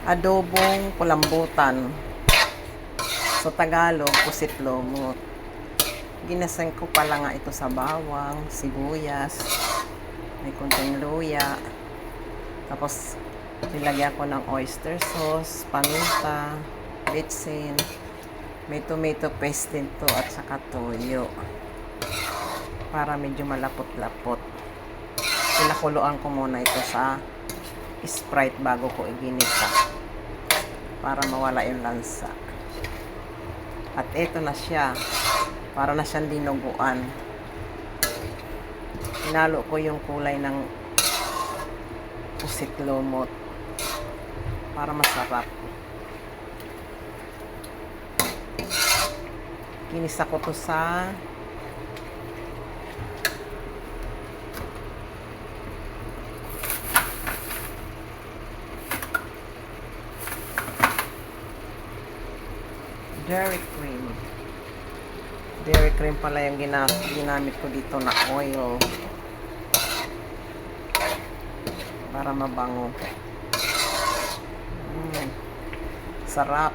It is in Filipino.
Adobong kulambutan. Sa Tagalog, pusit lumot. Ginasang ko pala nga ito sa bawang, sibuyas, may kunting luya. Tapos, nilagyan ko ng oyster sauce, paminta, bitsin, may tomato paste din to at saka toyo. Para medyo malapot-lapot. Pinakuluan ko muna ito sa Sprite bago ko iginisa. Para mawala yung lansa. At ito na siya. Para na siyang dinuguan. Hinalo ko yung kulay ng pusit lumot. Para masarap. Kinisa ko to sa dairy cream. Dairy cream pala yung ginamit ko dito na oil. Para mabango. Sarap.